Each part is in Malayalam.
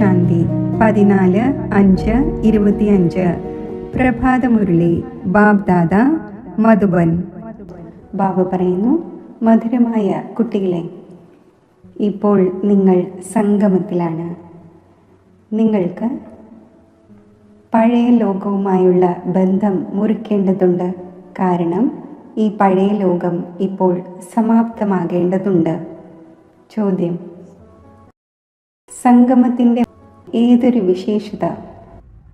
ശാന്തി 14/5/25 പ്രഭാതമുരളി ബാബ്ദാദ മധുബൻ. ബാബ പറയുന്നു, മധുരമായ കുട്ടികളെ, ഇപ്പോൾ നിങ്ങൾ സംഗമത്തിലാണ്. നിങ്ങൾക്ക് പഴയ ലോകവുമായുള്ള ബന്ധം മുറിക്കേണ്ടതുണ്ട്. കാരണം ഈ പഴയ ലോകം ഇപ്പോൾ സമാപ്തമാകേണ്ടതുണ്ട്. ചോദ്യം: സംഗമത്തിൻ്റെ ഏതൊരു വിശേഷത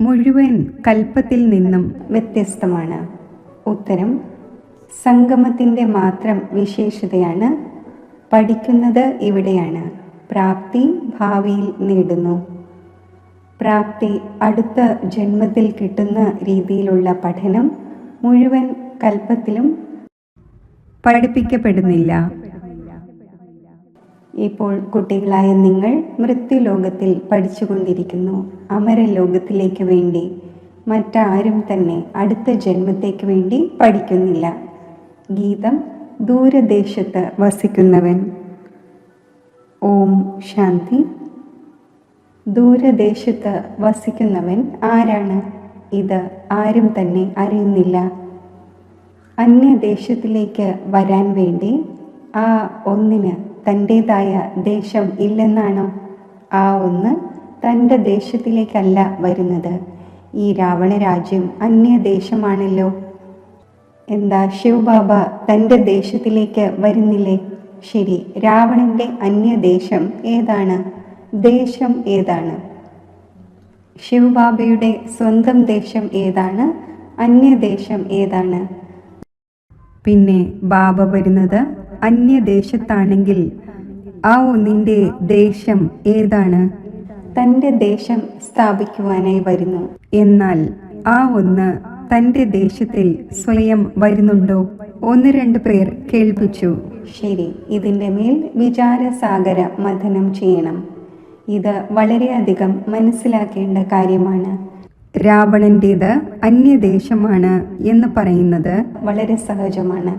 മുഴുവൻ കൽപ്പത്തിൽ നിന്നും വ്യത്യസ്തമാണ്? ഉത്തരം: സംഗമത്തിൻ്റെ മാത്രം വിശേഷതയാണ് പഠിക്കുന്നത് ഇവിടെയാണ്. പ്രാപ്തി ഭാവിയിൽ നേടുന്നു. പ്രാപ്തി അടുത്ത ജന്മത്തിൽ കിട്ടുന്ന രീതിയിലുള്ള പഠനം മുഴുവൻ കൽപ്പത്തിലും പഠിപ്പിക്കപ്പെടുന്നില്ല. ഇപ്പോൾ കുട്ടികളായ നിങ്ങൾ മൃത്യുലോകത്തിൽ പഠിച്ചുകൊണ്ടിരിക്കുന്നു. അമരലോകത്തിലേക്ക് വേണ്ടി മറ്റാരും തന്നെ അടുത്ത ജന്മത്തേക്ക് വേണ്ടി പഠിക്കുന്നില്ല. ഗീതം: ദൂരദേശത്ത് വസിക്കുന്നവൻ. ഓം ശാന്തി. ദൂരദേശത്ത് വസിക്കുന്നവൻ ആരാണ്? ഇത് ആരും തന്നെ അറിയുന്നില്ല. അന്യദേശത്തിലേക്ക് വരാൻ വേണ്ടി ആ ഒന്നിന് തൻ്റേതായ ദേശം ഇല്ലെന്നാണോ? ആ ഒന്ന് തൻ്റെ ദേശത്തിലേക്കല്ല വരുന്നത്. ഈ രാവണ രാജ്യം അന്യദേശമാണല്ലോ. എന്താ ശിവബാബ തൻ്റെ ദേശത്തിലേക്ക് വരുന്നില്ലേ? ശരി, രാവണൻ്റെ അന്യദേശം ഏതാണ്? ദേശം ഏതാണ്? ശിവബാബയുടെ സ്വന്തം ദേശം ഏതാണ്? അന്യദേശം ഏതാണ്? പിന്നെ ബാബ വരുന്നത് അന്യദേശത്താണെങ്കിൽ ആ ഒന്നിൻ്റെ ദേശം ഏതാണ്? തൻ്റെ ദേശം സ്ഥാപിക്കുവാനായി വരുന്നു. എന്നാൽ ആ ഒന്ന് തൻ്റെ ദേശത്തിൽ സ്വയം വരുന്നുണ്ടോ? 1-2 പേർ കേൾപ്പിച്ചു. ശരി, ഇതിൻ്റെ മേൽ വിചാരസാഗര മഥനം ചെയ്യണം. ഇത് വളരെയധികം മനസ്സിലാക്കേണ്ട കാര്യമാണ്. രാവണൻ്റേത് അന്യദേശമാണ് എന്ന് പറയുന്നത് വളരെ സഹജമാണ്.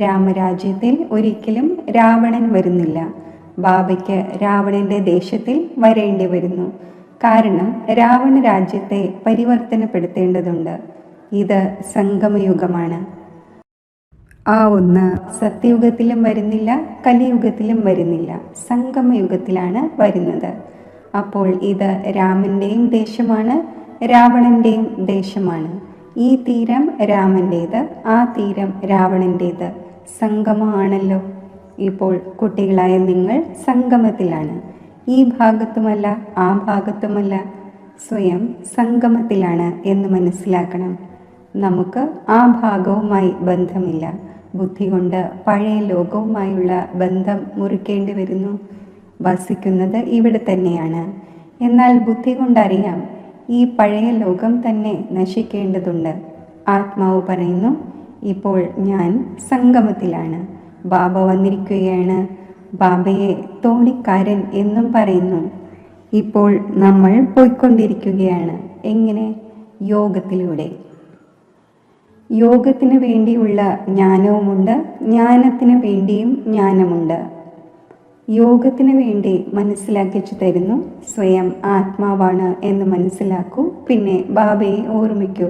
രാമരാജ്യത്തിൽ ഒരിക്കലും രാവണൻ വരുന്നില്ല. ബാബയ്ക്ക് രാവണൻ്റെ ദേശത്തിൽ വരേണ്ടി വരുന്നു. കാരണം രാവണ രാജ്യത്തെ പരിവർത്തനപ്പെടുത്തേണ്ടതുണ്ട്. ഇത് സംഗമയുഗമാണ്. ആ ഒന്ന് സത്യയുഗത്തിലും വരുന്നില്ല, കലിയുഗത്തിലും വരുന്നില്ല, സംഗമയുഗത്തിലാണ് വരുന്നത്. അപ്പോൾ ഇത് രാമൻ്റെയും ദേശമാണ്, രാവണൻ്റെയും ദേശമാണ്. ഈ തീരം രാമൻ്റേത്, ആ തീരം രാവണൻ്റേത്. സംഗമമാണല്ലോ. ഇപ്പോൾ കുട്ടികളായ നിങ്ങൾ സംഗമത്തിലാണ്. ഈ ഭാഗത്തുമല്ല, ആ ഭാഗത്തുമല്ല, സ്വയം സംഗമത്തിലാണ് എന്ന് മനസ്സിലാക്കണം. നമുക്ക് ആ ഭാഗവുമായി ബന്ധമില്ല. ബുദ്ധി കൊണ്ട് പഴയ ലോകവുമായുള്ള ബന്ധം മുറിക്കേണ്ടി വരുന്നു. വസിക്കുന്നത് ഇവിടെ തന്നെയാണ്. എന്നാൽ ബുദ്ധി കൊണ്ടറിയാം, ഈ പഴയ ലോകം തന്നെ നശിക്കേണ്ടതുണ്ട്. ആത്മാവ് പറയുന്നു, ഇപ്പോൾ ഞാൻ സംഗമത്തിലാണ്. ബാബ വന്നിരിക്കുകയാണ്. ബാബയെ തോണിക്കാരൻ എന്നും പറയുന്നു. ഇപ്പോൾ നമ്മൾ പോയിക്കൊണ്ടിരിക്കുകയാണ്. എങ്ങനെ? യോഗത്തിലൂടെ. യോഗത്തിന് വേണ്ടിയുള്ള ജ്ഞാനവുമുണ്ട്, ജ്ഞാനത്തിന് വേണ്ടിയും ജ്ഞാനമുണ്ട്. യോഗത്തിന് വേണ്ടി മനസ്സിലാക്കിച്ചു തരുന്നു. സ്വയം ആത്മാവാണ് എന്ന് മനസ്സിലാക്കൂ. പിന്നെ ബാബയെ ഓർമ്മിക്കൂ.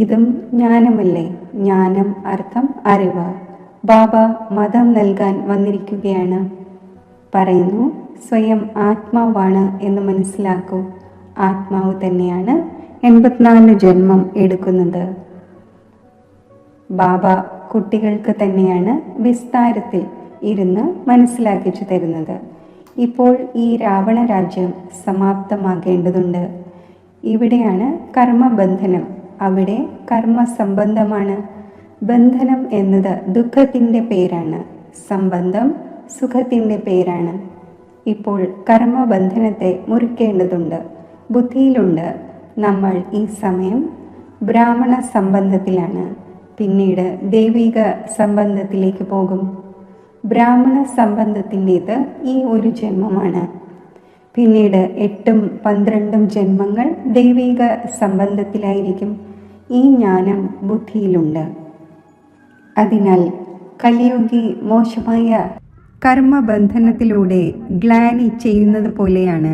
ഇതും ജ്ഞാനമല്ലേ? ജ്ഞാനം അർത്ഥം അറിവ്. ബാബ മതം നൽകാൻ വന്നിരിക്കുകയാണ്. പറയുന്നു, സ്വയം ആത്മാവാണ് എന്ന് മനസ്സിലാക്കൂ. ആത്മാവ് തന്നെയാണ് 84 ജന്മം എടുക്കുന്നത്. ബാബ കുട്ടികൾക്ക് തന്നെയാണ് വിസ്താരത്തിൽ ഇരുന്ന് മനസ്സിലാക്കിച്ചു തരുന്നത്. ഇപ്പോൾ ഈ രാവണ രാജ്യം സമാപ്തമാകേണ്ടതുണ്ട്. ഇവിടെയാണ് കർമ്മബന്ധനം, അവിടെ കർമ്മസംബന്ധമാണ്. ബന്ധനം എന്നത് ദുഃഖത്തിൻ്റെ പേരാണ്, സംബന്ധം സുഖത്തിൻ്റെ പേരാണ്. ഇപ്പോൾ കർമ്മബന്ധനത്തെ മുറിക്കേണ്ടതുണ്ട്. ബുദ്ധിയിലുണ്ട്. നമ്മൾ ഈ സമയം ബ്രാഹ്മണ സംബന്ധത്തിലാണ്. പിന്നീട് ദൈവിക സംബന്ധത്തിലേക്ക് പോകും. ബ്രാഹ്മണ സംബന്ധത്തിൻ്റേത് ഈ ഒരു ജന്മമാണ്. പിന്നീട് 8ഉം 12ഉം ജന്മങ്ങൾ ദൈവിക സംബന്ധത്തിലായിരിക്കും. ഈ ജ്ഞാനം ബുദ്ധിയിലുണ്ട്. അതിനാൽ കലിയുഗി മോശമായ കർമ്മബന്ധനത്തിലൂടെ ഗ്ലാനി ചെയ്യുന്നത് പോലെയാണ്.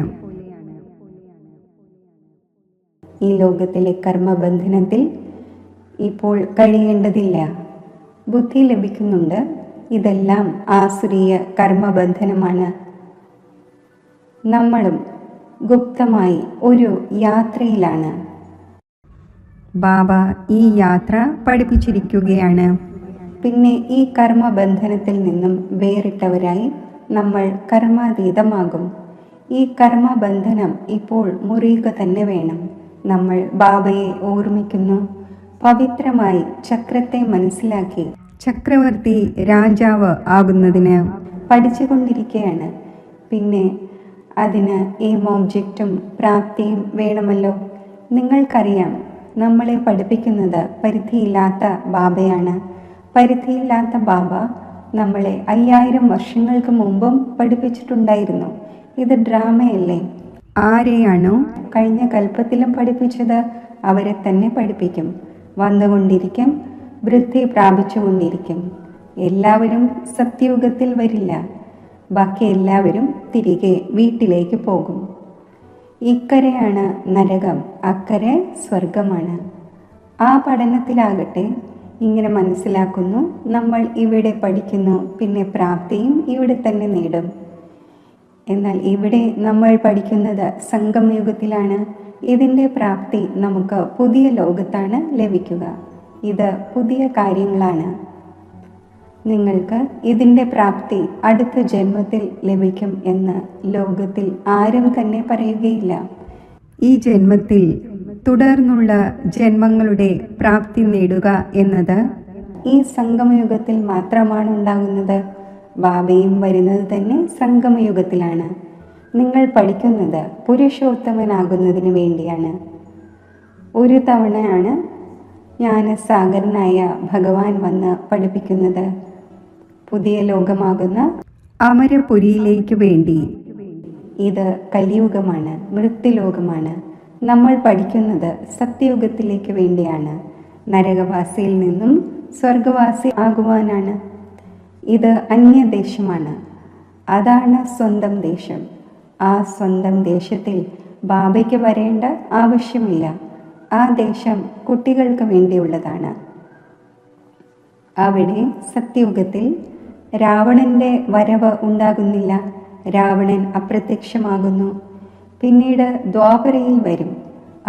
ഈ ലോകത്തിലെ കർമ്മബന്ധനത്തിൽ ഇപ്പോൾ കഴിയേണ്ടതില്ല. ബുദ്ധി ലഭിക്കുന്നുണ്ട്. ഇതെല്ലാം ആസുരീയ കർമ്മബന്ധനമാണ്. നമ്മളും ഗുപ്തമായി ഒരു യാത്രയിലാണ്. ബാബ ഈ യാത്ര പഠിപ്പിച്ചിരിക്കുകയാണ്. പിന്നെ ഈ കർമ്മബന്ധനത്തിൽ നിന്നും വേറിട്ടവരായി നമ്മൾ കർമാതീതമാകും. ഈ കർമ്മബന്ധനം ഇപ്പോൾ മുറിയുക തന്നെ വേണം. നമ്മൾ ബാബയെ ഓർമ്മിക്കുന്നു. പവിത്രമായി ചക്രത്തെ മനസ്സിലാക്കി ചക്രവർത്തി രാജാവ് ആകുന്നതിന് പഠിച്ചുകൊണ്ടിരിക്കുകയാണ്. പിന്നെ അതിന് എയിം ഓബ്ജക്റ്റും പ്രാപ്തിയും വേണമല്ലോ. നിങ്ങൾക്കറിയാം, നമ്മളെ പഠിപ്പിക്കുന്നത് പരിധിയില്ലാത്ത ബാബയാണ്. പരിധിയില്ലാത്ത ബാബ നമ്മളെ 5000 വർഷങ്ങൾക്ക് മുമ്പും പഠിപ്പിച്ചിട്ടുണ്ടായിരുന്നു. ഇത് ഡ്രാമയല്ലേ? ആരെയാണോ കഴിഞ്ഞ കൽപ്പത്തിലും പഠിപ്പിച്ചത് അവരെ തന്നെ പഠിപ്പിക്കും. വന്നുകൊണ്ടിരിക്കും, വൃദ്ധി പ്രാപിച്ചുകൊണ്ടിരിക്കും. എല്ലാവരും സത്യയുഗത്തിൽ വരില്ല. ബാക്കി എല്ലാവരും തിരികെ വീട്ടിലേക്ക് പോകും. ഇക്കരെയാണ് നരകം, അക്കരെ സ്വർഗമാണ്. ആ പഠനത്തിലാകട്ടെ ഇങ്ങനെ മനസ്സിലാക്കുന്നു, നമ്മൾ ഇവിടെ പഠിക്കുന്നു, പിന്നെ പ്രാപ്തിയും ഇവിടെ തന്നെ നേടും. എന്നാൽ ഇവിടെ നമ്മൾ പഠിക്കുന്നത് സംഗമയുഗത്തിലാണ്. ഇതിൻ്റെ പ്രാപ്തി നമുക്ക് പുതിയ ലോകത്താണ് ലഭിക്കുക. ഇത് പുതിയ കാര്യങ്ങളാണ്. നിങ്ങൾക്ക് ഇതിൻ്റെ പ്രാപ്തി അടുത്ത ജന്മത്തിൽ ലഭിക്കും എന്ന് ലോകത്തിൽ ആരും തന്നെ പറയുകയില്ല. ഈ ജന്മത്തിൽ തുടർന്നുള്ള ജന്മങ്ങളുടെ പ്രാപ്തി നേടുക എന്നത് ഈ സംഗമയുഗത്തിൽ മാത്രമാണ് ഉണ്ടാകുന്നത്. ബാബയും വരുന്നത് തന്നെ സംഗമയുഗത്തിലാണ്. നിങ്ങൾ പഠിക്കുന്നത് പുരുഷോത്തമനാകുന്നതിന് വേണ്ടിയാണ്. ഒരു തവണയാണ് ജ്ഞാനസാഗരനായ ഭഗവാൻ വന്ന് പഠിപ്പിക്കുന്നത്. പുതിയ ലോകമാകുന്ന അമരപുരിയിലേക്ക് വേണ്ടി. ഇത് കലിയുഗമാണ്, മൃത്യുലോകമാണ്. നമ്മൾ പഠിക്കുന്നത് സത്യയുഗത്തിലേക്ക് വേണ്ടിയാണ്. നരകവാസിയിൽ നിന്നും സ്വർഗവാസി ആകുവാനാണ്. ഇത് അന്യദേശമാണ്. അതാണ് സ്വന്തം ദേശം. ആ സ്വന്തം ദേശത്തിൽ ബാബയ്ക്ക് വരേണ്ട ആവശ്യമില്ല. ആ ദേശം കുട്ടികൾക്ക് വേണ്ടിയുള്ളതാണ്. അവിടെ സത്യയുഗത്തിൽ രാവണന്റെ വരവ് ഉണ്ടാകുന്നില്ല. രാവണൻ അപ്രത്യക്ഷമാകുന്നു. പിന്നീട് ദ്വാപരയിൽ വരും.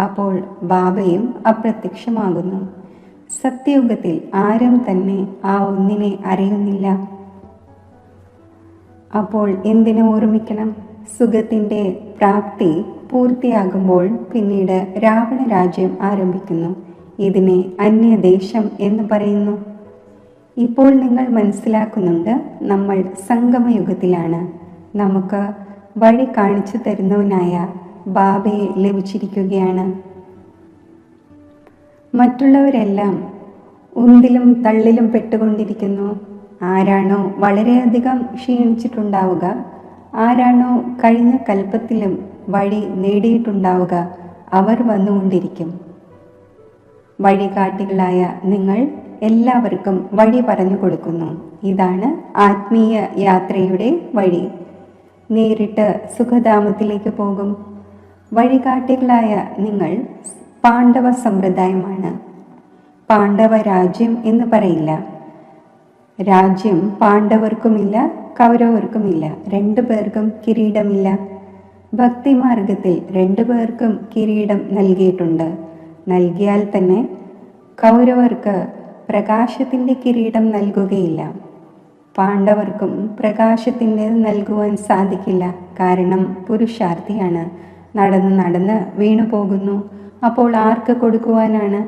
അപ്പോൾ ബാബയും അപ്രത്യക്ഷമാകുന്നു. സത്യയുഗത്തിൽ ആരും തന്നെ ആ ഒന്നിനെ അറിയുന്നില്ല. അപ്പോൾ എന്തിനു ഓർമ്മിക്കണം? സുഖത്തിൻ്റെ പ്രാപ്തി പൂർത്തിയാകുമ്പോൾ പിന്നീട് രാവണ രാജ്യം ആരംഭിക്കുന്നു. ഇതിനെ അന്യദേശം എന്ന് പറയുന്നു. ഇപ്പോൾ നിങ്ങൾ മനസ്സിലാക്കുന്നുണ്ട്, നമ്മൾ സംഗമയുഗത്തിലാണ്. നമുക്ക് വഴി കാണിച്ചു തരുന്നവനായ ബാബയെ ലഭിച്ചിരിക്കുകയാണ്. മറ്റുള്ളവരെല്ലാം ഉന്തിലും തള്ളിലും പെട്ടുകൊണ്ടിരിക്കുന്നു. ആരാണോ വളരെയധികം ക്ഷീണിച്ചിട്ടുണ്ടാവുക, ആരാണോ കഴിഞ്ഞ കൽപ്പത്തിലും വഴി നേടിയിട്ടുണ്ടാവുക, അവർ വന്നുകൊണ്ടിരിക്കും. വഴികാട്ടികളായ നിങ്ങൾ എല്ലാവർക്കും വഴി പറഞ്ഞു കൊടുക്കുന്നു. ഇതാണ് ആത്മീയ യാത്രയുടെ വഴി. നേരിട്ട് സുഖധാമത്തിലേക്ക് പോകും. വഴികാട്ടികളായ നിങ്ങൾ പാണ്ഡവ സമ്പ്രദായമാണ്. പാണ്ഡവ രാജ്യം എന്ന് പറയില്ല. രാജ്യം പാണ്ഡവർക്കുമില്ല, കൗരവർക്കുമില്ല. 2 പേർക്കും കിരീടമില്ല. ഭക്തിമാർഗത്തിൽ 2 പേർക്കും കിരീടം നൽകിയിട്ടുണ്ട്. നൽകിയാൽ തന്നെ കൗരവർക്ക് പ്രകാശത്തിൻ്റെ കിരീടം നൽകുകയില്ല. പാണ്ഡവർക്കും പ്രകാശത്തിൻ്റെത് നൽകുവാൻ സാധിക്കില്ല. കാരണം പുരുഷാർത്ഥിയാണ്. നടന്ന് വീണു പോകുന്നു. അപ്പോൾ ആർക്ക് കൊടുക്കുവാനാണ്?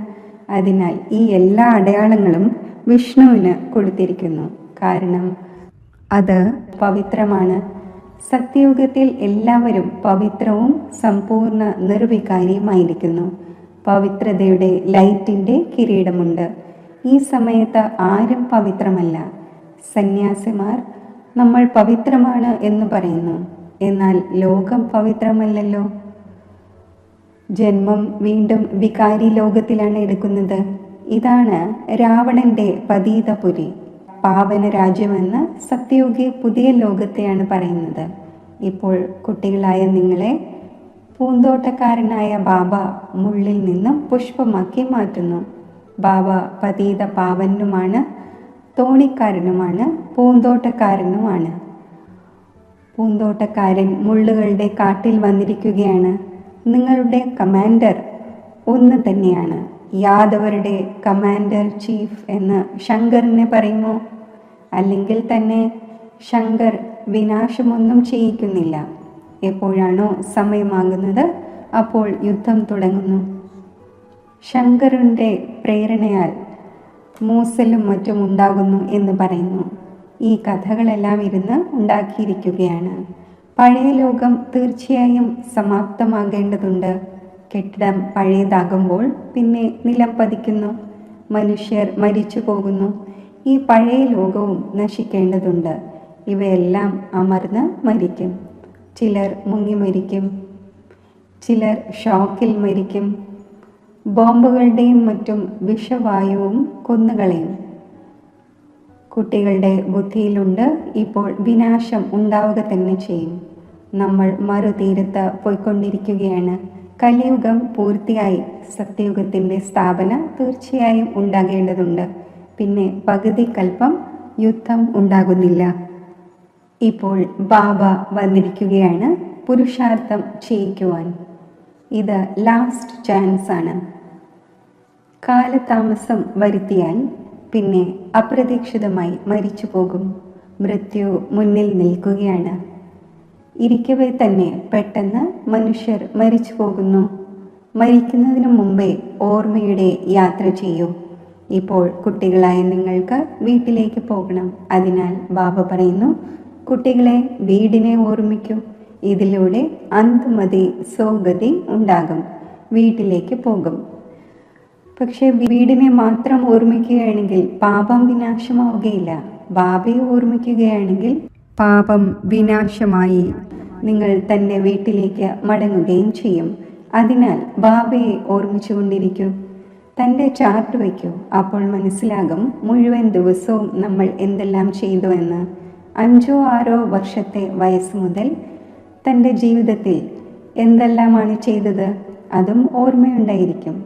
അതിനാൽ ഈ എല്ലാ അടയാളങ്ങളും വിഷ്ണുവിന് കൊടുത്തിരിക്കുന്നു. കാരണം അത് പവിത്രമാണ്. സത്യയുഗത്തിൽ എല്ലാവരും പവിത്രവും സമ്പൂർണ്ണ നിർവികാരിയുമായിരിക്കുന്നു. പവിത്രതയുടെ ലൈറ്റിൻ്റെ കിരീടമുണ്ട്. ഈ സമയത്ത് ആരും പവിത്രമല്ല. സന്യാസിമാർ നമ്മൾ പവിത്രമാണ് എന്ന് പറയുന്നു. എന്നാൽ ലോകം പവിത്രമല്ലല്ലോ. ജന്മം വീണ്ടും വികാരി ലോകത്തിലാണ് എടുക്കുന്നത്. ഇതാണ് രാവണന്റെ പതീതപുരി. പാവന രാജ്യമെന്ന് സത്യയോഗി പുതിയ ലോകത്തെയാണ് പറയുന്നത്. ഇപ്പോൾ കുട്ടികളായ നിങ്ങളെ പൂന്തോട്ടക്കാരനായ ബാബ മുള്ളിൽ നിന്നും പുഷ്പമാക്കി മാറ്റുന്നു. ബാബ പതീത പാവനുമാണ്, തോണിക്കാരനുമാണ്, പൂന്തോട്ടക്കാരനുമാണ്. പൂന്തോട്ടക്കാരൻ മുള്ളുകളുടെ കാട്ടിൽ വന്നിരിക്കുകയാണ്. നിങ്ങളുടെ കമാൻഡർ ഒന്ന് തന്നെയാണ്. യാദവരുടെ കമാൻഡർ ചീഫ് എന്ന് ശങ്കറിനെ പറയുമോ? അല്ലെങ്കിൽ തന്നെ ശങ്കർ വിനാശമൊന്നും ചെയ്യിക്കുന്നില്ല. എപ്പോഴാണോ സമയമാകുന്നത് അപ്പോൾ യുദ്ധം തുടങ്ങുന്നു. ശങ്കറിൻ്റെ പ്രേരണയാൽ മൂസലും മറ്റും ഉണ്ടാകുന്നു എന്ന് പറയുന്നു. ഈ കഥകളെല്ലാം ഇരുന്ന് ഉണ്ടാക്കിയിരിക്കുകയാണ്. പഴയ ലോകം തീർച്ചയായും സമാപ്തമാകേണ്ടതുണ്ട്. കെട്ടിടം പഴയതാകുമ്പോൾ പിന്നെ നിലം പതിക്കുന്നു, മനുഷ്യർ മരിച്ചു പോകുന്നു. ഈ പഴയ ലോകവും നശിക്കേണ്ടതുണ്ട്. ഇവയെല്ലാം അമർന്ന് മരിക്കും. ചിലർ മുങ്ങി മരിക്കും, ചിലർ ഷോക്കിൽ മരിക്കും. ബോംബുകളുടെയും മറ്റും വിഷവായുവും കൊന്നുകളയും. കുട്ടികളുടെ ബുദ്ധിയിലുണ്ട് ഇപ്പോൾ വിനാശം ഉണ്ടാവുക തന്നെ ചെയ്യും. നമ്മൾ മറുതീരത്ത് പോയിക്കൊണ്ടിരിക്കുകയാണ്. കലിയുഗം പൂർത്തിയായി സത്യയുഗത്തിൻ്റെ സ്ഥാപന തീർച്ചയായും ഉണ്ടാകേണ്ടതുണ്ട്. പിന്നെ പകുതി കൽപ്പം യുദ്ധം ഉണ്ടാകുന്നില്ല. ഇപ്പോൾ ബാബ വന്നിരിക്കുകയാണ് പുരുഷാർത്ഥം ചെയ്യിക്കുവാൻ. ഇത് ലാസ്റ്റ് ചാൻസ് ആണ്. കാലതാമസം വരുത്തിയാൽ പിന്നെ അപ്രതീക്ഷിതമായി മരിച്ചു പോകും. മൃത്യു മുന്നിൽ നിൽക്കുകയാണ്. ഇരിക്കവേ തന്നെ പെട്ടെന്ന് മനുഷ്യർ മരിച്ചു പോകുന്നു. മരിക്കുന്നതിന് മുമ്പേ ഓർമ്മയുടെ യാത്ര ചെയ്യൂ. ഇപ്പോൾ കുട്ടികളായ നിങ്ങൾക്ക് വീട്ടിലേക്ക് പോകണം. അതിനാൽ ബാബ പറയുന്നു, കുട്ടികളെ വീടിനെ ഓർമ്മിക്കൂ. ഇതിലൂടെ അന്തമതി സോഗതി ഉണ്ടാകും. വീട്ടിലേക്ക് പോകും. പക്ഷെ വീടിനെ മാത്രം ഓർമ്മിക്കുകയാണെങ്കിൽ പാപം വിനാശമാവുകയില്ല. ബാബയെ ഓർമ്മിക്കുകയാണെങ്കിൽ പാപം വിനാശമായി നിങ്ങൾ തൻ്റെ വീട്ടിലേക്ക് മടങ്ങുകയും ചെയ്യും. അതിനാൽ ബാബയെ ഓർമ്മിച്ചുകൊണ്ടിരിക്കൂ. തൻ്റെ ചാർട്ട് വയ്ക്കൂ. അപ്പോൾ മനസ്സിലാകും മുഴുവൻ ദിവസവും നമ്മൾ എന്തെല്ലാം ചെയ്തു എന്ന്. 5-6 വർഷത്തെ വയസ്സ് മുതൽ തൻ്റെ ജീവിതത്തിൽ എന്തെല്ലാമാണ് ചെയ്തത് അതും ഓർമ്മയുണ്ടായിരിക്കും.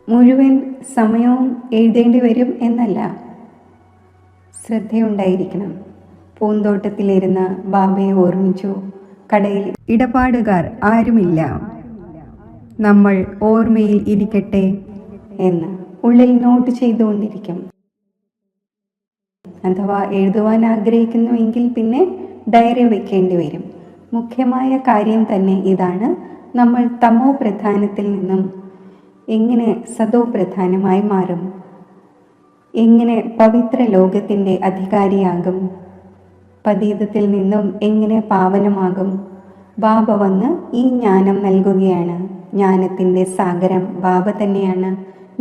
മുഴുവൻ സമയവും എഴുതേണ്ടി വരും എന്നല്ല, ശ്രദ്ധയുണ്ടായിരിക്കണം. പൂന്തോട്ടത്തിലിരുന്ന് ബാബയെ ഓർമ്മിച്ചു. കടയിൽ ഇടപാടുകാർ ആരുമില്ല, നമ്മൾ ഓർമ്മയിൽ ഇരിക്കട്ടെ എന്ന് ഉള്ളിൽ നോട്ട് ചെയ്തുകൊണ്ടിരിക്കും. അഥവാ എഴുതുവാൻ ആഗ്രഹിക്കുന്നുവെങ്കിൽ പിന്നെ ഡയറി വയ്ക്കേണ്ടി വരും. മുഖ്യമായ കാര്യം തന്നെ ഇതാണ്. നമ്മൾ തമോ പ്രധാനത്തിൽ നിന്നും എങ്ങനെ സതോ പ്രധാനമായി മാറും, എങ്ങനെ പവിത്ര ലോകത്തിൻ്റെ അധികാരിയാകും, പതീതത്തിൽ നിന്നും എങ്ങനെ പാവനമാകും. ബാബ വന്ന് ഈ ജ്ഞാനം നൽകുകയാണ്. ജ്ഞാനത്തിൻ്റെ സാഗരം ബാബ തന്നെയാണ്.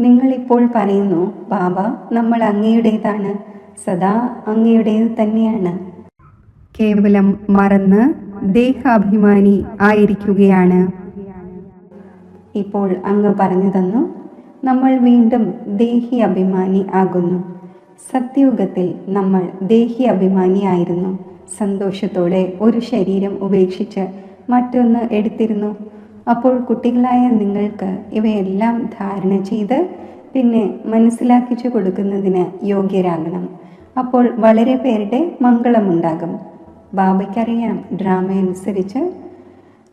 നിങ്ങളിപ്പോൾ പറയുന്നു, ബാബ നമ്മൾ അങ്ങയുടേതാണ്, സദാ അങ്ങയുടേത് തന്നെയാണ്. കേവലം മറന്ന് ദേഹാഭിമാനി ആയിരിക്കുകയാണ്. ഇപ്പോൾ അങ്ങ് പറഞ്ഞു തന്നു, നമ്മൾ വീണ്ടും ദേഹി അഭിമാനി ആകുന്നു. സത്യയുഗത്തിൽ നമ്മൾ ദേഹി അഭിമാനി ആയിരുന്നു. സന്തോഷത്തോടെ ഒരു ശരീരം ഉപേക്ഷിച്ച് മറ്റൊന്ന് എടുത്തിരുന്നു. അപ്പോൾ കുട്ടികളായ നിങ്ങൾക്ക് ഇവയെല്ലാം ധാരണ ചെയ്ത് പിന്നെ മനസ്സിലാക്കിച്ചു കൊടുക്കുന്നതിന് യോഗ്യരാകണം. അപ്പോൾ വളരെ പേരുടെ മംഗളമുണ്ടാകും. ബാബയ്ക്കറിയാം ഡ്രാമ അനുസരിച്ച്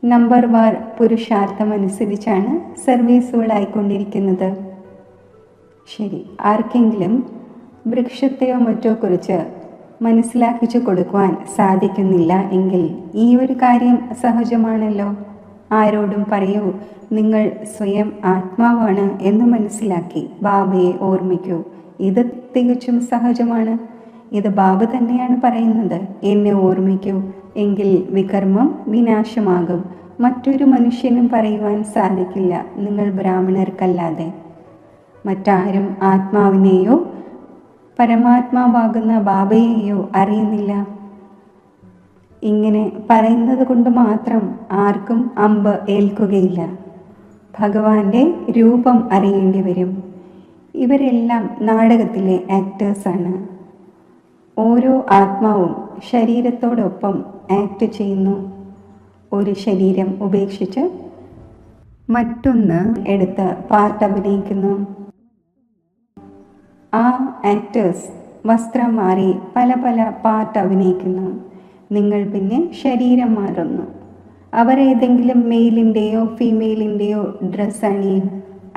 നമ്പർ വാർ പുരുഷാർത്ഥമനുസരിച്ചാണ് സർവീസുകളായിക്കൊണ്ടിരിക്കുന്നത്. ശരി, ആർക്കെങ്കിലും വൃക്ഷത്തെയോ മറ്റോ കുറിച്ച് മനസ്സിലാക്കിച്ചു കൊടുക്കുവാൻ സാധിക്കുന്നില്ല എങ്കിൽ ഈ ഒരു കാര്യം സഹജമാണല്ലോ. ആരോടും പറയൂ, നിങ്ങൾ സ്വയം ആത്മാവാണ് എന്ന് മനസ്സിലാക്കി ബാബയെ ഓർമ്മിക്കൂ. ഇത് തികച്ചും സഹജമാണ്. ഇത് ബാബ തന്നെയാണ് പറയുന്നത്, എന്നെ ഓർമ്മിക്കൂ, എങ്കിൽ വികർമ്മം വിനാശമാകും. മറ്റൊരു മനുഷ്യനും പറയുവാൻ സാധിക്കില്ല, നിങ്ങൾ ബ്രാഹ്മണർക്കല്ലാതെ. മറ്റാരും ആത്മാവിനെയോ പരമാത്മാവാകുന്ന ബാബയെയോ അറിയുന്നില്ല. ഇങ്ങനെ പറയുന്നത് കൊണ്ട് മാത്രം ആർക്കും അമ്പ് ഏൽക്കുകയില്ല. ഭഗവാന്റെ രൂപം അറിയേണ്ടി വരും. ഇവരെല്ലാം നാടകത്തിലെ ആക്ടേഴ്സാണ്. ഓരോ ആത്മാവും ശരീരത്തോടൊപ്പം ആക്ട് ചെയ്യുന്നു. ഒരു ശരീരം ഉപേക്ഷിച്ച് മറ്റൊന്ന് എടുത്ത് പാർട്ട് അഭിനയിക്കുന്നു. ആ ആക്ടേഴ്സ് വസ്ത്രം മാറി പല പല പാർട്ട് അഭിനയിക്കുന്നു. നിങ്ങൾ പിന്നെ ശരീരം മാറുന്നു. അവർ ഏതെങ്കിലും മെയിലിൻ്റെയോ ഫീമെയിലിൻ്റെയോ ഡ്രസ്സ് അണിയും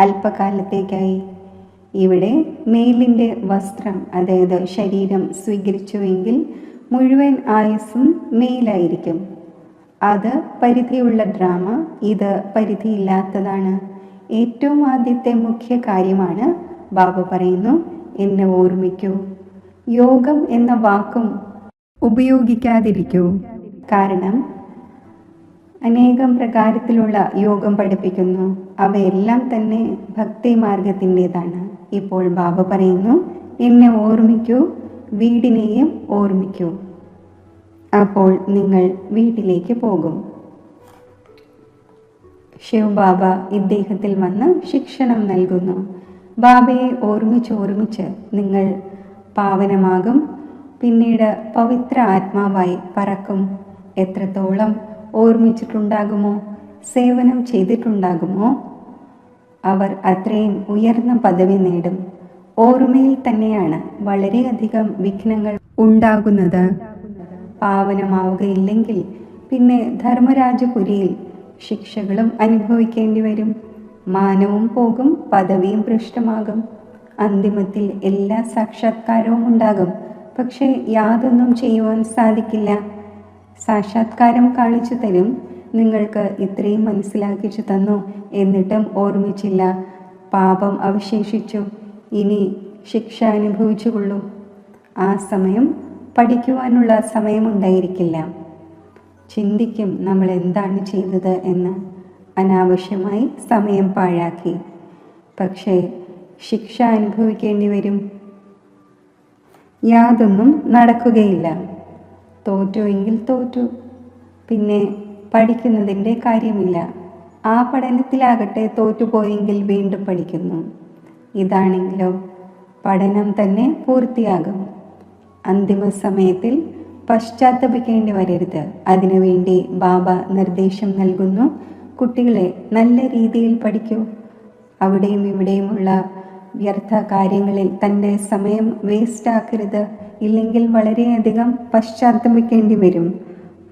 അല്പകാലത്തേക്കായി. ഇവിടെ മെയിലിൻ്റെ വസ്ത്രം, അതായത് ശരീരം സ്വീകരിച്ചുവെങ്കിൽ മുഴുവൻ ആയുസ്സും മെയിലായിരിക്കും. അത് പരിധിയുള്ള ഡ്രാമ, ഇത് പരിധിയില്ലാത്തതാണ്. ഏറ്റവും ആദ്യത്തെ മുഖ്യ കാര്യമാണ് ബാബ പറയുന്നു, എന്നെ ഓർമ്മിക്കൂ. യോഗം എന്ന വാക്കും ഉപയോഗിക്കാതിരിക്കൂ. കാരണം അനേകം പ്രകാരത്തിലുള്ള യോഗം പഠിപ്പിക്കുന്നു. അവയെല്ലാം തന്നെ ഭക്തി മാർഗത്തിൻ്റെതാണ്. ഇപ്പോൾ ബാബ പറയുന്നു, എന്നെ ഓർമ്മിക്കൂ, വീടിനെയും ഓർമ്മിക്കൂ. അപ്പോൾ നിങ്ങൾ വീട്ടിലേക്ക് പോകും. ശിവ് ബാബ ഇദ്ദേഹത്തിൽ വന്ന് ശിക്ഷണം നൽകുന്നു. ബാബയെ ഓർമ്മിച്ച് നിങ്ങൾ പാവനമാകും. പിന്നീട് പവിത്ര ആത്മാവായി പറക്കും. എത്രത്തോളം ഓർമ്മിച്ചിട്ടുണ്ടാകുമോ, സേവനം ചെയ്തിട്ടുണ്ടാകുമോ, അവർ അത്രയും ഉയർന്ന പദവി നേടും. ഓർമ്മയിൽ തന്നെയാണ് വളരെയധികം വിഘ്നങ്ങൾ ഉണ്ടാകുന്നത്. പാവനമാവുകയില്ലെങ്കിൽ പിന്നെ ധർമ്മരാജപുരിയിൽ ശിക്ഷകളും അനുഭവിക്കേണ്ടി വരും. മാനവും പോകും, പദവിയും ഭ്രഷ്ടമാകും. അന്തിമത്തിൽ എല്ലാ സാക്ഷാത്കാരവും ഉണ്ടാകും. പക്ഷേ യാതൊന്നും ചെയ്യുവാൻ സാധിക്കില്ല. സാക്ഷാത്കാരം കാണിച്ചു തരും. നിങ്ങൾക്ക് ഇത്രയും മനസ്സിലാക്കിച്ചു തന്നു, എന്നിട്ടും ഓർമ്മിച്ചില്ല. പാപം അവശേഷിച്ചു. ഇനി ശിക്ഷ അനുഭവിച്ചുകൊള്ളൂ. ആ സമയം പഠിക്കുവാനുള്ള സമയമുണ്ടായിരിക്കില്ല. ചിന്തിക്കും നമ്മൾ എന്താണ് ചെയ്തത് എന്ന്. അനാവശ്യമായി സമയം പാഴാക്കി. പക്ഷേ ശിക്ഷ അനുഭവിക്കേണ്ടി വരും. യാതൊന്നും നടക്കുകയില്ല. തോറ്റുവെങ്കിൽ തോറ്റു, പിന്നെ പഠിക്കുന്നതിൻ്റെ കാര്യമില്ല. ആ പഠനത്തിലാകട്ടെ തോറ്റുപോയെങ്കിൽ വീണ്ടും പഠിക്കുന്നു. ഇതാണെങ്കിലോ പഠനം തന്നെ പൂർത്തിയാകും. അന്തിമ സമയത്തിൽ പശ്ചാത്തപിക്കേണ്ടി വരരുത്. അതിനുവേണ്ടി ബാബ നിർദ്ദേശം നൽകുന്നു, കുട്ടികളെ നല്ല രീതിയിൽ പഠിക്കൂ. അവിടെയും ഇവിടെയുമുള്ള വ്യർത്ഥ കാര്യങ്ങളിൽ തൻ്റെ സമയം വേസ്റ്റ് ആക്കരുത്. ഇല്ലെങ്കിൽ വളരെയധികം പശ്ചാത്തപിക്കേണ്ടി വരും.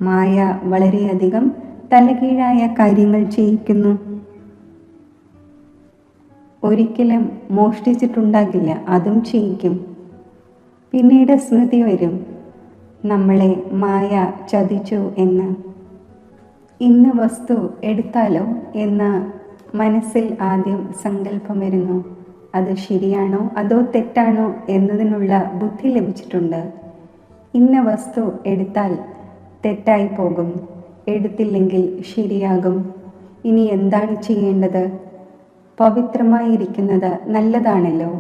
മായ വളരെയധികം തലകീഴായ കാര്യങ്ങൾ ചെയ്യിക്കുന്നു. ഒരിക്കലും മോഷ്ടിച്ചിട്ടുണ്ടാകില്ല, അതും ചെയ്യിക്കും. പിന്നീട് സ്മൃതി വരും, നമ്മളെ മായ ചതിച്ചു എന്ന്. ഇന്ന വസ്തു എടുത്താലോ എന്ന മനസ്സിൽ ആദ്യം സങ്കല്പം വരുന്നു. അത് ശരിയാണോ അതോ തെറ്റാണോ എന്നതിനുള്ള ബുദ്ധി ലഭിച്ചിട്ടുണ്ട്. ഇന്ന വസ്തു എടുത്താൽ തെറ്റായി പോകും, എടുത്തില്ലെങ്കിൽ ശരിയാകും. ഇനി എന്താണ് ചെയ്യേണ്ടത്? പവിത്രമായിരിക്കുന്നത് നല്ലതാണല്ലോ.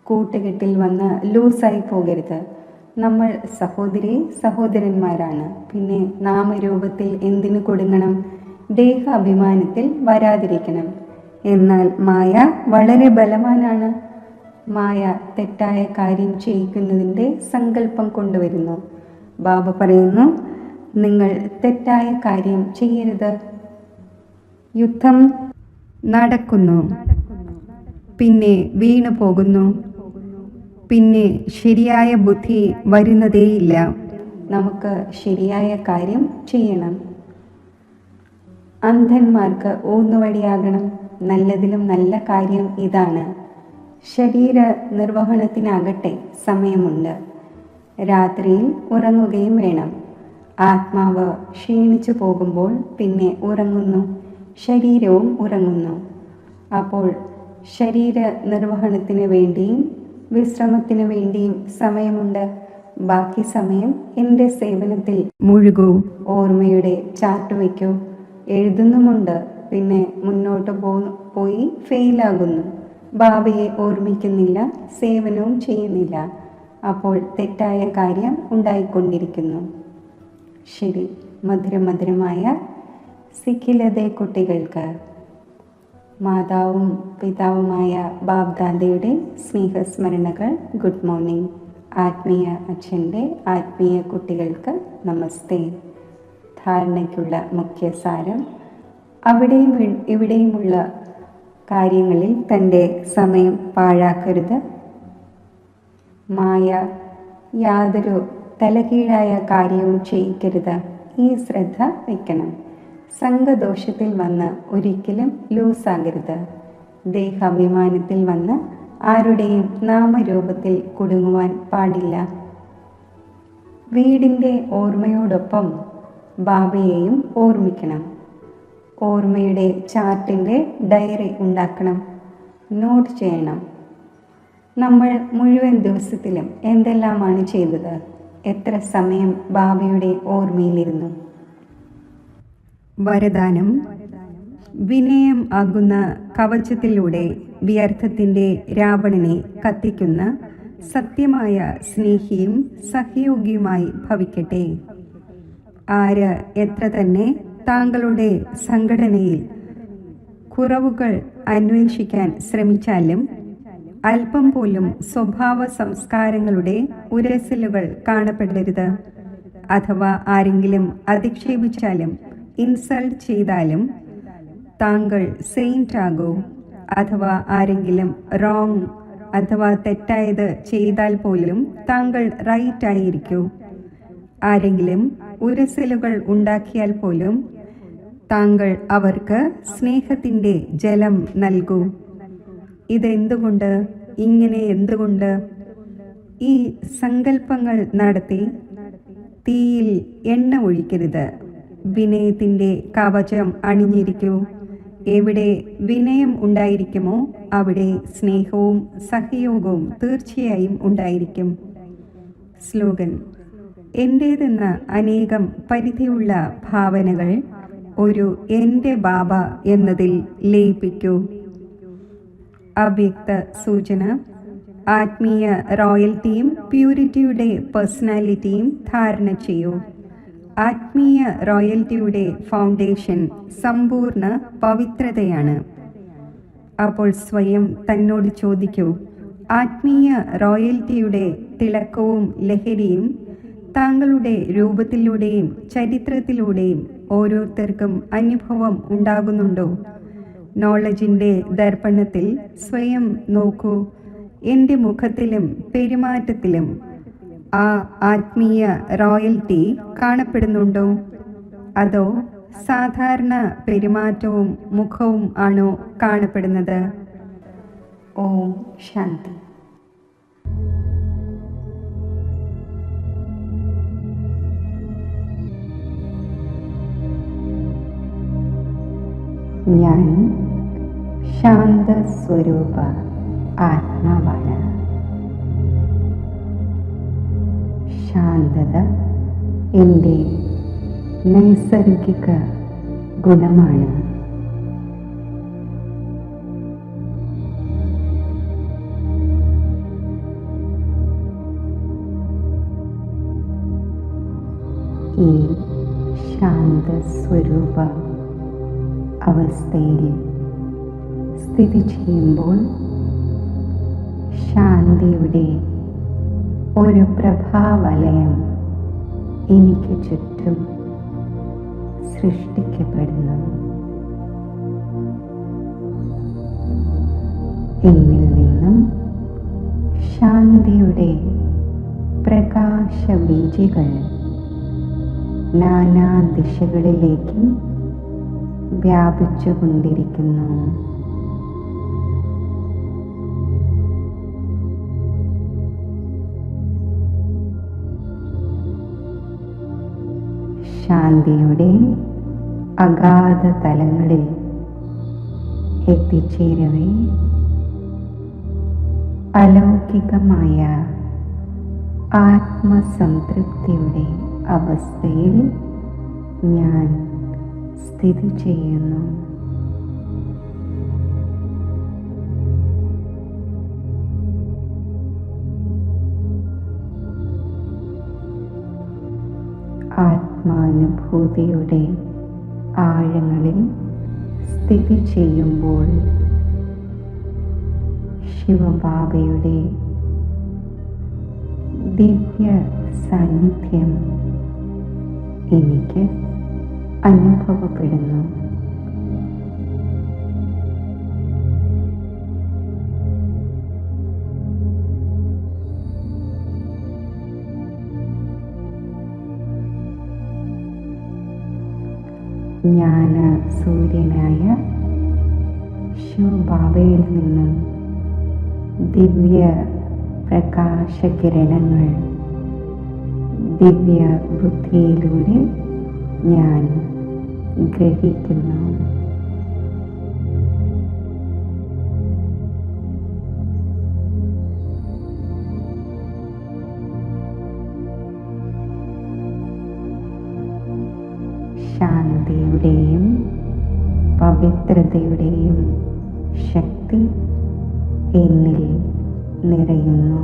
കൂട്ടുകെട്ടിൽ വന്ന് ലൂസായി പോകരുത്. നമ്മൾ സഹോദരി സഹോദരന്മാരാണ്. പിന്നെ നാമരൂപത്തിൽ എന്തിനു കൊടുങ്ങണം? ദേഹ അഭിമാനത്തിൽ വരാതിരിക്കണം. എന്നാൽ മായ വളരെ ബലവാനാണ്. മായ തെറ്റായ കാര്യം ചെയ്യിക്കുന്നതിൻ്റെ സങ്കല്പം കൊണ്ടുവരുന്നു. ബാബ പറയുന്നു, നിങ്ങൾ തെറ്റായ കാര്യം ചെയ്യരുത്. യുദ്ധം നടക്കുന്നു, പിന്നെ വീണു പോകുന്നു, പിന്നെ ശരിയായ ബുദ്ധി വരുന്നതേയില്ല. നമുക്ക് ശരിയായ കാര്യം ചെയ്യണം. അന്ധന്മാർക്ക് ഊന്നുവടിയാകണം. നല്ലതിലും നല്ല കാര്യം ഇതാണ്. ശരീര നിർവഹണത്തിനാകട്ടെ സമയമുണ്ട്. രാത്രിയിൽ ഉറങ്ങുകയും വേണം. ആത്മാവ് ക്ഷീണിച്ചു പോകുമ്പോൾ പിന്നെ ഉറങ്ങുന്നു, ശരീരവും ഉറങ്ങുന്നു. അപ്പോൾ ശരീര നിർവഹണത്തിന് വേണ്ടിയും വിശ്രമത്തിന് വേണ്ടിയും സമയമുണ്ട്. ബാക്കി സമയം എൻ്റെ സേവനത്തിൽ മുഴുകൂ. ഓർമ്മയുടെ ചാർട്ട് വയ്ക്കൂ. എഴുതുന്നുമുണ്ട്, പിന്നെ മുന്നോട്ട് പോയി ഫെയിലാകുന്നു. ബാബയെ ഓർമ്മിക്കുന്നില്ല, സേവനവും ചെയ്യുന്നില്ല. അപ്പോൾ തെറ്റായ കാര്യം ഉണ്ടായിക്കൊണ്ടിരിക്കുന്നു. ശരി, മധുരമധുരമായ സിഖിലതെ കുട്ടികൾക്ക് മാതാവും പിതാവുമായ ബാബ്ദാദയുടെ സ്നേഹസ്മരണകൾ. Good morning. ആത്മീയ അച്ഛൻ്റെ ആത്മീയ കുട്ടികൾക്ക് നമസ്തേ. ധാരണയ്ക്കുള്ള മുഖ്യ സാരം: അവിടെയും ഇവിടെയുമുള്ള കാര്യങ്ങളിൽ തൻ്റെ സമയം പാഴാക്കരുത്. മായ യാതൊരു തലകീഴായ കാര്യവും ചെയ്യിക്കരുത്. ഈ ശ്രദ്ധ വയ്ക്കണം. സംഘദോഷത്തിൽ വന്ന് ഒരിക്കലും ലൂസാകരുത്. ദേഹാഭിമാനത്തിൽ വന്ന് ആരുടെയും നാമരൂപത്തിൽ കുടുങ്ങുവാൻ പാടില്ല. വീടിൻ്റെ ഓർമ്മയോടൊപ്പം ബാബയെയും ഓർമ്മിക്കണം. ഓർമ്മയുടെ ചാർട്ടിൻ്റെ ഡയറി ഉണ്ടാക്കണം. നോട്ട് ചെയ്യണം. നമ്മൾ മുഴുവൻ ദിവസത്തിലും എന്തെല്ലാമാണ് ചെയ്തത്? എത്ര സമയം ബാബയുടെ ഓർമ്മയിലിരുന്നു? വരദാനം: വിനയം ആകുന്ന കവചത്തിലൂടെ വ്യർത്ഥത്തിൻ്റെ രാവണനെ കത്തിക്കുന്ന സത്യമായ സ്നേഹിയും സഹയോഗിയുമായി ഭവിക്കട്ടെ. ആര് എത്ര തന്നെ താങ്കളുടെ സംഘടനയിൽ കുറവുകൾ അന്വേഷിക്കാൻ ശ്രമിച്ചാലും അല്പം പോലും സ്വഭാവ സംസ്കാരങ്ങളുടെ ഉരസലുകൾ കാണപ്പെടരുത്. അഥവാ ആരെങ്കിലും അധിക്ഷേപിച്ചാലും ഇൻസൾട്ട് ചെയ്താലും താങ്കൾ സെയിന്റ് ആകൂ. അഥവാ ആരെങ്കിലും റോങ് അഥവാ തെറ്റായത് ചെയ്താൽ പോലും താങ്കൾ റൈറ്റ് ആയിരിക്കൂ. ആരെങ്കിലും ഉരസലുകൾ ഉണ്ടാക്കിയാൽ പോലും താങ്കൾ അവർക്ക് സ്നേഹത്തിൻ്റെ ജലം നൽകൂ. ഇതെന്തുകൊണ്ട്? ഇങ്ങനെ എന്തുകൊണ്ട്? ഈ സങ്കല്പങ്ങൾ നടത്തി തീയിൽ എണ്ണ ഒഴിക്കരുത്. വിനയത്തിൻ്റെ കവചം അണിഞ്ഞിരിക്കൂ. എവിടെ വിനയം ഉണ്ടായിരിക്കുമോ അവിടെ സ്നേഹവും സഹയോഗവും തീർച്ചയായും ഉണ്ടായിരിക്കും. സ്ലോഗൻ: എൻ്റേതെന്ന അനേകം പരിധിയുള്ള ഭാവനകൾ ഒരു എൻ്റെ ബാബ എന്നതിൽ ലയിപ്പിക്കൂ. അവ്യക്ത സൂചന: ആത്മീയ റോയൽറ്റിയും പ്യൂരിറ്റിയുടെ പേഴ്സണാലിറ്റിയും ധാരണ ചെയ്യൂ. ആത്മീയ റോയൽറ്റിയുടെ ഫൗണ്ടേഷൻ സമ്പൂർണ്ണ പവിത്രതയാണ്. അപ്പോൾ സ്വയം തന്നോട് ചോദിക്കൂ, ആത്മീയ റോയൽറ്റിയുടെ തിളക്കവും ലഹരിയും താങ്കളുടെ രൂപത്തിലൂടെയും ചരിത്രത്തിലൂടെയും ഓരോരുത്തർക്കും അനുഭവം ഉണ്ടാകുന്നുണ്ടോ? നോളജിൻ്റെ ദർപ്പണത്തിൽ സ്വയം നോക്കൂ. എൻ്റെ മുഖത്തിലും പെരുമാറ്റത്തിലും ആ ആത്മീയ റോയൽറ്റി കാണപ്പെടുന്നുണ്ടോ? അതോ സാധാരണ പെരുമാറ്റവും മുഖവും ആണോ കാണപ്പെടുന്നത്? ഓം ശാന്തി. ഞാൻ ശാന്തസ്വരൂപ ആത്മാവാണ്. ശാന്തത എൻ്റെ നൈസർഗിക ഗുണമാണ്. ഈ ശാന്തസ്വരൂപ അവസ്ഥയിൽ സ്ഥിതി ചെയ്യുമ്പോൾ ശാന്തിയുടെ ഒരു പ്രഭാവലയം എനിക്ക് ചുറ്റും സൃഷ്ടിക്കപ്പെടുന്നു. എന്നിൽ നിന്നും ശാന്തിയുടെ പ്രകാശബീജികൾ നാനാ ദിശകളിലേക്കും വ്യാപിച്ചുകൊണ്ടിരിക്കുന്നു. ശാന്തിയുടെ അഗാധ തലങ്ങളിൽ എത്തിച്ചേരവേ അലൗകികമായ ആത്മസംതൃപ്തിയുടെ അവസ്ഥയിൽ ഞാൻ സ്ഥിതി ചെയ്യുന്നു. ആത്മാനുഭൂതിയുടെ ആഴങ്ങളിൽ സ്ഥിതി ചെയ്യുമ്പോൾ ശിവബാബയുടെ ദിവ്യ സാന്നിധ്യം എനിക്ക് അനുഭവപ്പെടുന്നു. ജ്ഞാന സൂര്യനായ ശിവബാബയിൽ നിന്നും ദിവ്യ പ്രകാശകിരണങ്ങൾ ദിവ്യ ബുദ്ധിയിലൂടെ ഞാൻ ഗ്രഹിക്കുന്നു. ശാന്തിയുടെയും പവിത്രതയുടെയും ശക്തി എന്നിൽ നിറയുന്നു.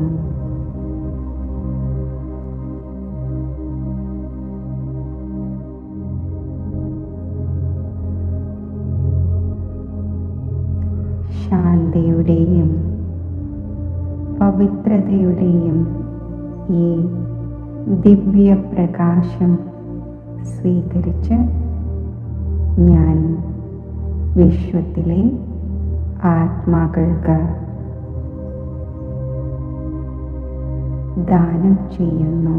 ശാന്തിയുടെയും പവിത്രതയുടെയും ഈ ദിവ്യ പ്രകാശം സ്വീകരിച്ച് ഞാൻ വിശ്വത്തിലെ ആത്മാക്കൾക്ക് ദാനം ചെയ്യുന്നു.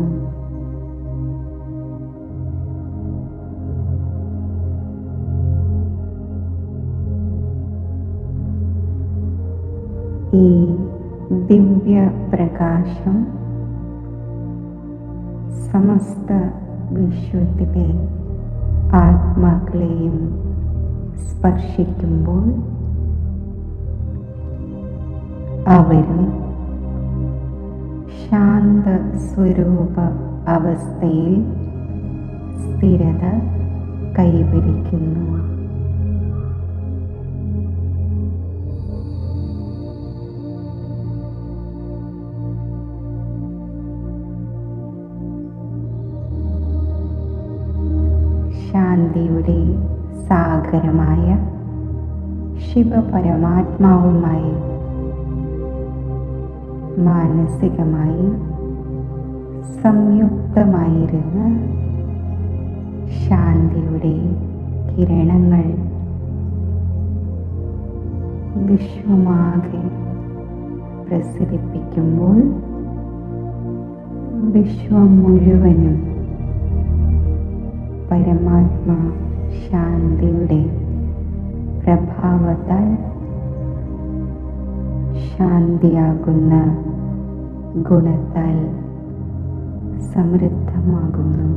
ഈ ദിവ്യ പ്രകാശം സമസ്ത വിശ്വത്തിലെ ആത്മാക്കളെയും സ്പർശിക്കുമ്പോൾ അവരും ശാന്ത സ്വരൂപ അവസ്ഥയിൽ സ്ഥിരത കൈവരിക്കുന്നു. ശാന്തിയുടെ സാഗരമായ ശിവപരമാത്മാവുമായി മാനസികമായി സംയുക്തമായിരുന്ന് ശാന്തിയുടെ കിരണങ്ങൾ വിശ്വമാകെ പ്രസരിപ്പിക്കുമ്പോൾ വിശ്വം മുഴുവനും പരമാത്മാ ശാന്തിയുടെ പ്രഭാവത്താൽ ശാന്തിയാകുന്ന ഗുണത്താൽ സമൃദ്ധമാകുന്നു.